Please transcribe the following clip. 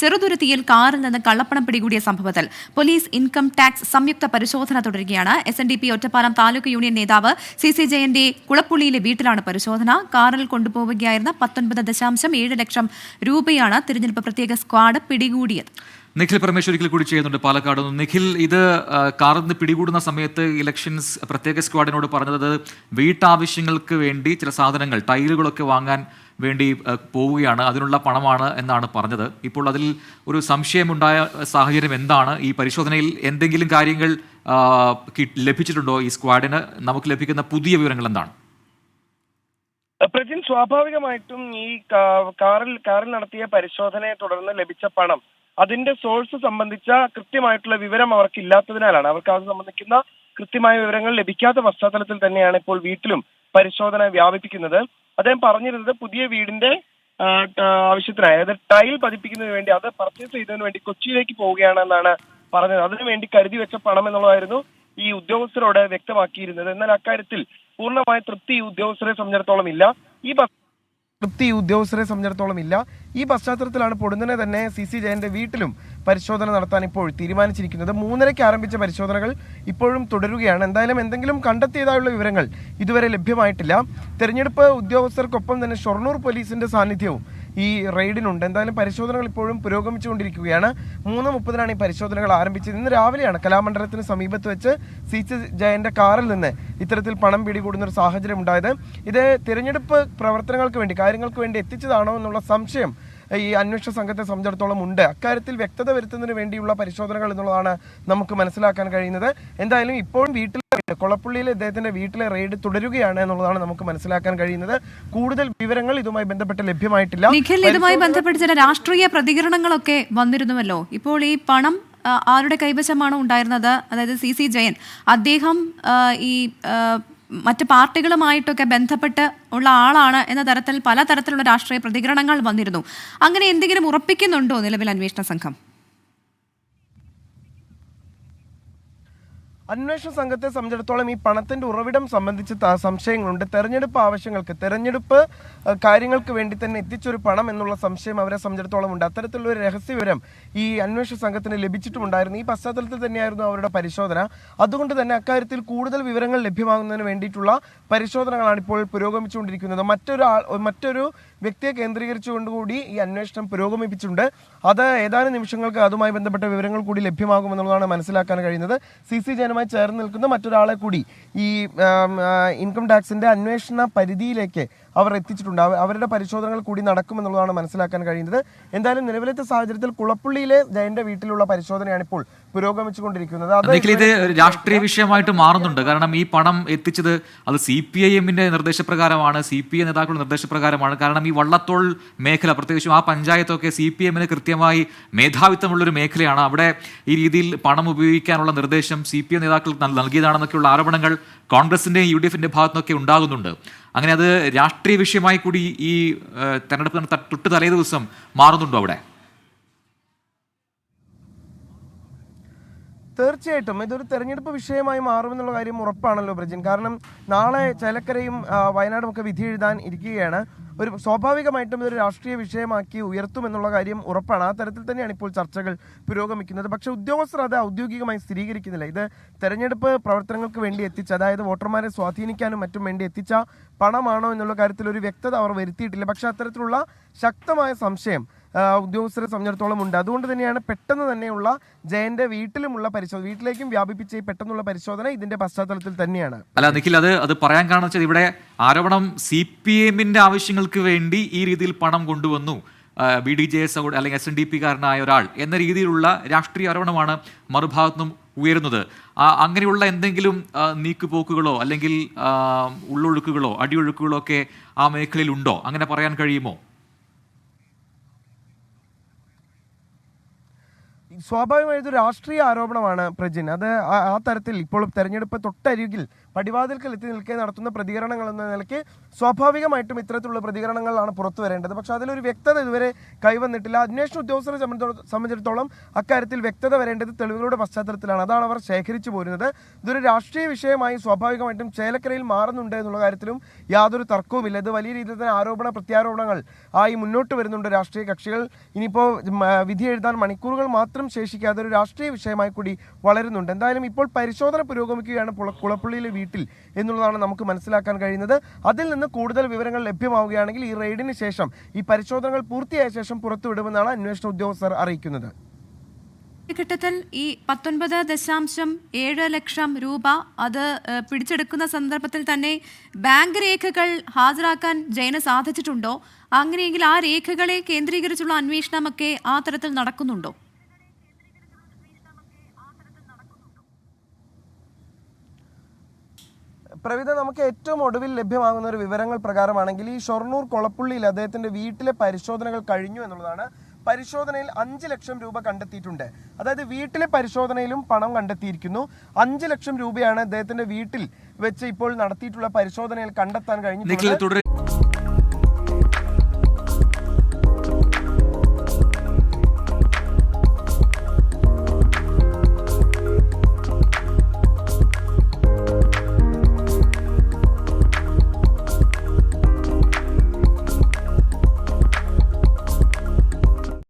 ചെറുതുരുത്തിയിൽ കാറിൽ നിന്ന് കള്ളപ്പണം പിടികൂടിയ സംഭവത്തിൽ പോലീസ് ഇൻകം ടാക്സ് സംയുക്ത പരിശോധന തുടരുകയാണ്. SNDP ഒറ്റപ്പാലം താലൂക്ക് യൂണിയൻ നേതാവ് CC ജയന്റെ കുളപ്പുള്ളിയിലെ വീട്ടിലാണ് പരിശോധന. കാറിൽ കൊണ്ടുപോവുകയായിരുന്ന 19.7 ലക്ഷം രൂപയാണ് തിരഞ്ഞെടുപ്പ് പ്രത്യേക സ്ക്വാഡ് പിടികൂടിയത്. നിഖിൽ പരമേശ്വർ ഒരിക്കൽ കൂടി ചെയ്യുന്നുണ്ട് പാലക്കാട്. നിഖിൽ, ഇത് കാറിൽ നിന്ന് പിടികൂടുന്ന സമയത്ത് ഇലക്ഷൻസ് പ്രത്യേക സ്ക്വാഡിനോട് പറഞ്ഞത് വീട്ടാവശ്യങ്ങൾക്ക് വേണ്ടി ചില സാധനങ്ങൾ, ടൈലുകളൊക്കെ വാങ്ങാൻ വേണ്ടി പോവുകയാണ്, അതിനുള്ള പണമാണ് എന്നാണ് പറഞ്ഞത്. ഇപ്പോൾ അതിൽ ഒരു സംശയമുണ്ടായ സാഹചര്യം എന്താണ്? ഈ പരിശോധനയിൽ എന്തെങ്കിലും കാര്യങ്ങൾ ലഭിച്ചിട്ടുണ്ടോ ഈ സ്ക്വാഡിന്? നമുക്ക് ലഭിക്കുന്ന പുതിയ വിവരങ്ങൾ എന്താണ്? പ്രജിൻ, സ്വാഭാവികമായിട്ടും ഈ കാറിൽ നടത്തിയ പരിശോധനയെ തുടർന്ന് ലഭിച്ച പണം, അതിന്റെ സോഴ്സ് സംബന്ധിച്ച കൃത്യമായിട്ടുള്ള വിവരം അവർക്ക് ഇല്ലാത്തതിനാലാണ്, അവർക്ക് അത് സംബന്ധിക്കുന്ന കൃത്യമായ വിവരങ്ങൾ ലഭിക്കാത്ത പശ്ചാത്തലത്തിൽ തന്നെയാണ് ഇപ്പോൾ വീട്ടിലും പരിശോധന വ്യാപിപ്പിക്കുന്നത്. അദ്ദേഹം പറഞ്ഞിരുന്നത് പുതിയ വീടിന്റെ ആവശ്യത്തിനായി, അതായത് ടൈൽ പതിപ്പിക്കുന്നതിന് വേണ്ടി, അത് പർച്ചേസ് ചെയ്തതിന് വേണ്ടി കൊച്ചിയിലേക്ക് പോവുകയാണെന്നാണ് പറഞ്ഞത്. അതിനുവേണ്ടി കരുതി വെച്ച പണം എന്നുള്ളതായിരുന്നു ഈ ഉദ്യോഗസ്ഥരോട് വ്യക്തമാക്കിയിരുന്നത്. എന്നാൽ അക്കാര്യത്തിൽ പൂർണ്ണമായ തൃപ്തി ഉദ്യോഗസ്ഥരെ സംബന്ധിച്ചിടത്തോളം ഇല്ല. ഈ പശ്ചാത്തലത്തിലാണ് പൊടുന്നനെ തന്നെ CC ജയന്റെ വീട്ടിലും പരിശോധന നടത്താൻ ഇപ്പോൾ തീരുമാനിച്ചിരിക്കുന്നത്. 3:30 ആരംഭിച്ച പരിശോധനകൾ ഇപ്പോഴും തുടരുകയാണ്. എന്തായാലും എന്തെങ്കിലും കണ്ടെത്തിയതായുള്ള വിവരങ്ങൾ ഇതുവരെ ലഭ്യമായിട്ടില്ല. തെരഞ്ഞെടുപ്പ് ഉദ്യോഗസ്ഥർക്കൊപ്പം തന്നെ ഷൊർണൂർ പോലീസിന്റെ സാന്നിധ്യവും ഈ റെയ്ഡിനുണ്ട്. എന്തായാലും പരിശോധനകൾ ഇപ്പോഴും പുരോഗമിച്ചുകൊണ്ടിരിക്കുകയാണ്. 3:30 ഈ പരിശോധനകൾ ആരംഭിച്ചത്. ഇന്ന് രാവിലെയാണ് കലാമണ്ഡലത്തിന് സമീപത്ത് വെച്ച് CC ജയന്റെ കാറിൽ നിന്ന് ഇത്തരത്തിൽ പണം പിടികൂടുന്ന ഒരു സാഹചര്യം ഉണ്ടായത്. ഇത് തിരഞ്ഞെടുപ്പ് പ്രവർത്തനങ്ങൾക്ക് വേണ്ടി, കാര്യങ്ങൾക്ക് വേണ്ടി എത്തിച്ചതാണോ എന്നുള്ള സംശയം ഈ അന്വേഷണ സംഘത്തെ സംബന്ധിച്ചിടത്തോളം ഉണ്ട്. അക്കാര്യത്തിൽ വ്യക്തത വരുത്തുന്നതിന് വേണ്ടിയുള്ള പരിശോധനകൾ എന്നുള്ളതാണ് നമുക്ക് മനസ്സിലാക്കാൻ കഴിയുന്നത്. എന്തായാലും ഇപ്പോഴും കൊളപ്പുള്ളിയിലെ ഇദ്ദേഹത്തിന്റെ വീട്ടിലെ റെയ്ഡ് തുടരുകയാണ് എന്നുള്ളതാണ് നമുക്ക് മനസ്സിലാക്കാൻ കഴിയുന്നത്. കൂടുതൽ വിവരങ്ങൾ ഇതുമായി ബന്ധപ്പെട്ട് ലഭ്യമായിട്ടില്ല. ഇതുമായി ബന്ധപ്പെട്ട് ചില രാഷ്ട്രീയ പ്രതികരണങ്ങളൊക്കെ വന്നിരുന്നുവല്ലോ. ഇപ്പോൾ ഈ പണം ആരുടെ കൈവശമാണോ ഉണ്ടായിരുന്നത്, അതായത് CC ജയൻ, അദ്ദേഹം ഈ മറ്റ് പാർട്ടികളുമായിട്ടൊക്കെ ബന്ധപ്പെട്ട് ഉള്ള ആളാണ് എന്ന തരത്തിൽ പലതരത്തിലുള്ള രാഷ്ട്രീയ പ്രതികരണങ്ങൾ വന്നിരുന്നു. അങ്ങനെ എന്തെങ്കിലും ഉറപ്പിക്കുന്നുണ്ടോ നിലവിൽ അന്വേഷണ സംഘം? അന്വേഷണ സംഘത്തെ സംബന്ധിച്ചിടത്തോളം ഈ പണത്തിന്റെ ഉറവിടം സംബന്ധിച്ച് സംശയങ്ങളുണ്ട്. തെരഞ്ഞെടുപ്പ് ആവശ്യങ്ങൾക്ക്, തെരഞ്ഞെടുപ്പ് കാര്യങ്ങൾക്ക് വേണ്ടി തന്നെ എത്തിച്ചൊരു പണം എന്നുള്ള സംശയം അവരെ സംബന്ധിച്ചിടത്തോളം ഉണ്ട്. അത്തരത്തിലുള്ള ഒരു രഹസ്യവിവരം ഈ അന്വേഷണ സംഘത്തിന് ലഭിച്ചിട്ടുമുണ്ടായിരുന്നു. ഈ പശ്ചാത്തലത്തിൽ തന്നെയായിരുന്നു അവരുടെ പരിശോധന. അതുകൊണ്ട് തന്നെ അക്കാര്യത്തിൽ കൂടുതൽ വിവരങ്ങൾ ലഭ്യമാകുന്നതിന് വേണ്ടിയിട്ടുള്ള പരിശോധനകളാണ് ഇപ്പോൾ പുരോഗമിച്ചുകൊണ്ടിരിക്കുന്നത്. മറ്റൊരു വ്യക്തിയെ കേന്ദ്രീകരിച്ചുകൊണ്ടുകൂടി ഈ അന്വേഷണം പുരോഗമിപ്പിച്ചിട്ടുണ്ട്. അത് ഏതാനും നിമിഷങ്ങൾക്ക് അതുമായി ബന്ധപ്പെട്ട വിവരങ്ങൾ കൂടി ലഭ്യമാകുമെന്നുള്ളതാണ് മനസ്സിലാക്കാൻ കഴിയുന്നത്. CC ജയനുമായി ചേർന്ന് നിൽക്കുന്ന മറ്റൊരാളെ കൂടി ഈ ഇൻകം ടാക്സിന്റെ അന്വേഷണ പരിധിയിലേക്ക് അവർ എത്തിച്ചിട്ടുണ്ട്. അവരുടെ പരിശോധനകൾ കൂടി നടക്കുമെന്നുള്ളതാണ് മനസ്സിലാക്കാൻ കഴിയുന്നത്. എന്തായാലും നിലവിലത്തെ സാഹചര്യത്തിൽ കുളപ്പുള്ളിയിലെ ജയന്റെ വീട്ടിലുള്ള പരിശോധനയാണ് ഇപ്പോൾ പുരോഗമിച്ചുകൊണ്ടിരിക്കുന്നത്. ഇത് രാഷ്ട്രീയ വിഷയമായിട്ട് മാറുന്നുണ്ട്. കാരണം ഈ പണം എത്തിച്ചത് അത് CPIMന്റെ നിർദ്ദേശപ്രകാരമാണ്, CPI നേതാക്കളുടെ നിർദ്ദേശപ്രകാരമാണ്. കാരണം ഈ വള്ളത്തോൾ മേഖല, പ്രത്യേകിച്ചും ആ പഞ്ചായത്തൊക്കെ CPIMന് കൃത്യമായി മേധാവിത്വമുള്ളൊരു മേഖലയാണ്. അവിടെ ഈ രീതിയിൽ പണം ഉപയോഗിക്കാനുള്ള നിർദ്ദേശം CPI നേതാക്കൾ നൽകിയതാണെന്നൊക്കെയുള്ള ആരോപണങ്ങൾ കോൺഗ്രസിന്റെയും UDFന്റെ ഭാഗത്തുനിന്നൊക്കെ ഉണ്ടാകുന്നുണ്ട്. അങ്ങനെ അത് രാഷ്ട്രീയ വിഷയമായി കൂടി ഈ തെരഞ്ഞെടുപ്പ് തൊട്ട് തലേ ദിവസം മാറുന്നുണ്ടോ അവിടെ? തീർച്ചയായിട്ടും ഇതൊരു തെരഞ്ഞെടുപ്പ് വിഷയമായി മാറുമെന്നുള്ള കാര്യം ഉറപ്പാണല്ലോ ബ്രജിൻ. കാരണം നാളെ ചേലക്കരയും വയനാടും ഒക്കെ വിധി എഴുതാൻ ഇരിക്കുകയാണ്. സ്വാഭാവികമായിട്ടും ഇതൊരു രാഷ്ട്രീയ വിഷയമാക്കി ഉയർത്തുമെന്നുള്ള കാര്യം ഉറപ്പാണ്. ആ തരത്തിൽ തന്നെയാണ് ഇപ്പോൾ ചർച്ചകൾ പുരോഗമിക്കുന്നത്. പക്ഷെ ഉദ്യോഗസ്ഥർ അത് ഔദ്യോഗികമായി സ്ഥിരീകരിക്കുന്നില്ല. ഇത് തെരഞ്ഞെടുപ്പ് പ്രവർത്തനങ്ങൾക്ക് വേണ്ടി എത്തിച്ച, അതായത് വോട്ടർമാരെ സ്വാധീനിക്കാനും മറ്റും വേണ്ടി എത്തിച്ച പണമാണോ എന്നുള്ള കാര്യത്തിൽ ഒരു വ്യക്തത അവർ വരുത്തിയിട്ടില്ല. പക്ഷെ അത്തരത്തിലുള്ള ശക്തമായ സംശയം ഉദ്യോഗസ്ഥരെ സംബന്ധിച്ചിടത്തോളം ഉണ്ട്. അതുകൊണ്ട് തന്നെയാണ് പെട്ടെന്ന് തന്നെയുള്ള ജയന്റെ വീട്ടിലേക്കും വ്യാപിപ്പിച്ച ഈ പെട്ടെന്നുള്ള പരിശോധന ഇതിന്റെ പശ്ചാത്തലത്തിൽ തന്നെയാണ്. അല്ല നിഖിൽ, അത് പറയാൻ കാരണം വെച്ചാൽ ഇവിടെ ആരോപണം CPIMന്റെ ആവശ്യങ്ങൾക്ക് വേണ്ടി ഈ രീതിയിൽ പണം കൊണ്ടുവന്നു, BDJS അല്ലെങ്കിൽ SNDP-കാരനായ ഒരാൾ എന്ന രീതിയിലുള്ള രാഷ്ട്രീയ ആരോപണമാണ് മറുഭാഗത്തുനിന്നും ഉയരുന്നത്. അങ്ങനെയുള്ള എന്തെങ്കിലും നീക്കുപോക്കുകളോ അല്ലെങ്കിൽ ഉള്ളൊഴുക്കുകളോ അടിയൊഴുക്കുകളോ ഒക്കെ ആ മേഖലയിൽ ഉണ്ടോ? അങ്ങനെ പറയാൻ കഴിയുമോ? സ്വാഭാവികമായത് രാഷ്ട്രീയ ആരോപണമാണ് പ്രജിൻ. അത് ആ തരത്തിൽ ഇപ്പോൾ തെരഞ്ഞെടുപ്പ് തൊട്ടരികിൽ പടിവാതിൽക്കൽ എത്തി നിൽക്കെ നടത്തുന്ന പ്രതികരണങ്ങൾ എന്ന നിലയ്ക്ക് സ്വാഭാവികമായിട്ടും ഇത്തരത്തിലുള്ള പ്രതികരണങ്ങളാണ് പുറത്തു വരേണ്ടത്. പക്ഷെ അതിലൊരു വ്യക്തത ഇതുവരെ കൈവന്നിട്ടില്ല. അന്വേഷണ ഉദ്യോഗസ്ഥരെ സംബന്ധിച്ചിടത്തോളം അക്കാര്യത്തിൽ വ്യക്തത വരേണ്ടത് തെളിവുകളുടെ പശ്ചാത്തലത്തിലാണ്. അതാണ് അവർ ശേഖരിച്ചു പോരുന്നത്. ഇതൊരു രാഷ്ട്രീയ വിഷയമായി സ്വാഭാവികമായിട്ടും ചേലക്കരയിൽ മാറുന്നുണ്ട് എന്നുള്ള കാര്യത്തിലും യാതൊരു തർക്കവുമില്ല. ഇത് വലിയ രീതിയിൽ തന്നെ ആരോപണ പ്രത്യാരോപണങ്ങൾ ആയി മുന്നോട്ട് വരുന്നുണ്ട് രാഷ്ട്രീയ കക്ഷികൾ. ഇനിയിപ്പോൾ വിധി എഴുതാൻ മണിക്കൂറുകൾ മാത്രം ശേഷിക്കാതെ ഒരു രാഷ്ട്രീയ വിഷയമായി കൂടി വളരുന്നുണ്ട്. എന്തായാലും ഇപ്പോൾ പരിശോധന പുരോഗമിക്കുകയാണ് കുളപ്പള്ളിയിലെ വീട്ടിൽ എന്നുള്ളതാണ് നമുക്ക് മനസ്സിലാക്കാൻ കഴിയുന്നത്. അതിൽ നിന്ന് കൂടുതൽ വിവരങ്ങൾ ലഭ്യമാവുകയാണെങ്കിൽ ഈ റെയ്ഡിന് ശേഷം, ഈ പരിശോധനകൾ പൂർത്തിയായ ശേഷം പുറത്തുവിടുമെന്നാണ് അന്വേഷണ ഉദ്യോഗസ്ഥർ അറിയിക്കുന്നത്. ഈ ഘട്ടത്തിൽ ഈ 19.7 ലക്ഷം രൂപ അത് പിടിച്ചെടുക്കുന്ന സന്ദർഭത്തിൽ തന്നെ ബാങ്ക് രേഖകൾ ഹാജരാക്കാൻ ജയന് സാധിച്ചിട്ടുണ്ടോ? അങ്ങനെയെങ്കിൽ ആ രേഖകളെ കേന്ദ്രീകരിച്ചുള്ള അന്വേഷണമൊക്കെ ആ തരത്തിൽ നടക്കുന്നുണ്ടോ? പ്രവിധ, നമുക്ക് ഏറ്റവും ഒടുവിൽ ലഭ്യമാകുന്ന ഒരു വിവരങ്ങൾ പ്രകാരമാണെങ്കിൽ ഈ ഷൊർണൂർ കൊളപ്പുള്ളിയിൽ അദ്ദേഹത്തിന്റെ വീട്ടിലെ പരിശോധനകൾ കഴിഞ്ഞു എന്നുള്ളതാണ്. പരിശോധനയിൽ 5 ലക്ഷം രൂപ കണ്ടെത്തിയിട്ടുണ്ട്. അതായത് വീട്ടിലെ പരിശോധനയിലും പണം കണ്ടെത്തിയിരിക്കുന്നു. 5 ലക്ഷം രൂപയാണ് അദ്ദേഹത്തിന്റെ വീട്ടിൽ വെച്ച് ഇപ്പോൾ നടത്തിയിട്ടുള്ള പരിശോധനയിൽ കണ്ടെത്താൻ കഴിഞ്ഞിട്ടുള്ളത്.